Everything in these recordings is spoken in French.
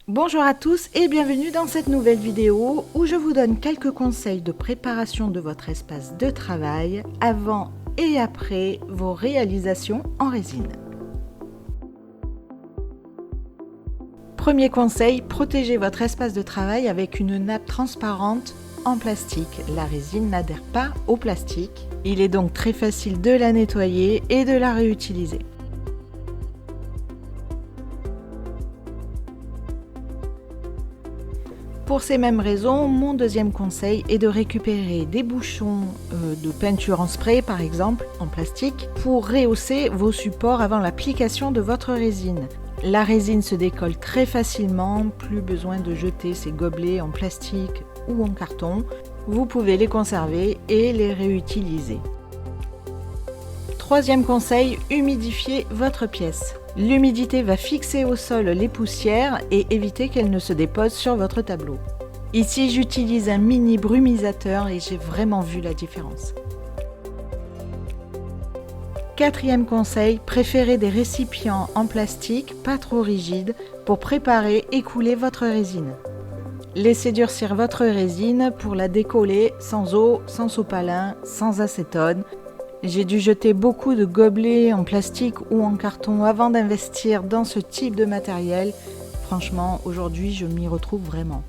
Bonjour à tous et bienvenue dans cette nouvelle vidéo où je vous donne quelques conseils de préparation de votre espace de travail avant et après vos réalisations en résine. Premier conseil, protégez votre espace de travail avec une nappe transparente en plastique. La résine n'adhère pas au plastique. Il est donc très facile de la nettoyer et de la réutiliser. Pour ces mêmes raisons, mon deuxième conseil est de récupérer des bouchons de peinture en spray par exemple, en plastique, pour rehausser vos supports avant l'application de votre résine. La résine se décolle très facilement, plus besoin de jeter ces gobelets en plastique ou en carton. Vous pouvez les conserver et les réutiliser. Troisième conseil, humidifiez votre pièce. L'humidité va fixer au sol les poussières et éviter qu'elles ne se déposent sur votre tableau. Ici, j'utilise un mini brumisateur et j'ai vraiment vu la différence. Quatrième conseil, préférez des récipients en plastique pas trop rigides pour préparer et couler votre résine. Laissez durcir votre résine pour la décoller sans eau, sans sopalin, sans acétone. J'ai dû jeter beaucoup de gobelets en plastique ou en carton avant d'investir dans ce type de matériel. Franchement, aujourd'hui, je m'y retrouve vraiment.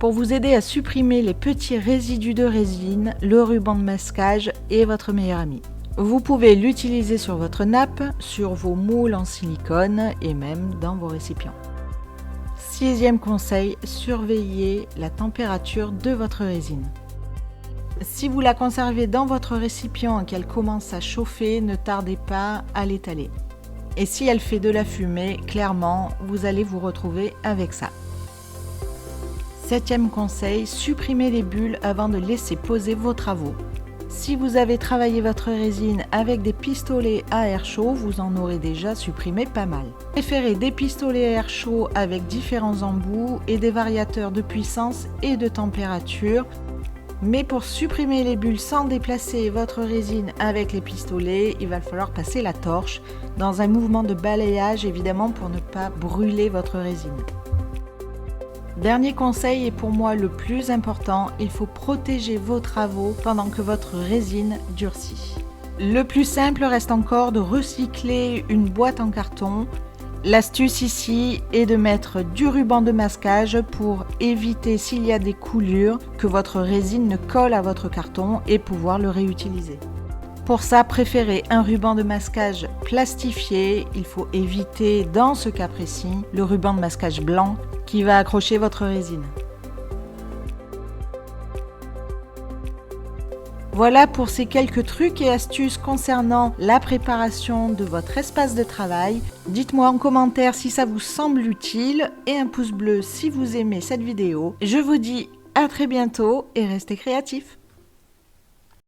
Pour vous aider à supprimer les petits résidus de résine, le ruban de masquage est votre meilleur ami. Vous pouvez l'utiliser sur votre nappe, sur vos moules en silicone et même dans vos récipients. Sixième conseil, surveillez la température de votre résine. Si vous la conservez dans votre récipient et qu'elle commence à chauffer, ne tardez pas à l'étaler. Et si elle fait de la fumée, clairement, vous allez vous retrouver avec ça. Septième conseil, supprimez les bulles avant de laisser poser vos travaux. Si vous avez travaillé votre résine avec des pistolets à air chaud, vous en aurez déjà supprimé pas mal. Préférez des pistolets à air chaud avec différents embouts et des variateurs de puissance et de température. Mais pour supprimer les bulles sans déplacer votre résine avec les pistolets, il va falloir passer la torche dans un mouvement de balayage évidemment pour ne pas brûler votre résine. Dernier conseil et pour moi le plus important, il faut protéger vos travaux pendant que votre résine durcit. Le plus simple reste encore de recycler une boîte en carton. L'astuce ici est de mettre du ruban de masquage pour éviter s'il y a des coulures que votre résine ne colle à votre carton et pouvoir le réutiliser. Pour ça, préférez un ruban de masquage plastifié. Il faut éviter dans ce cas précis le ruban de masquage blanc qui va accrocher votre résine. Voilà pour ces quelques trucs et astuces concernant la préparation de votre espace de travail. Dites-moi en commentaire si ça vous semble utile et un pouce bleu si vous aimez cette vidéo. Je vous dis à très bientôt et restez créatifs.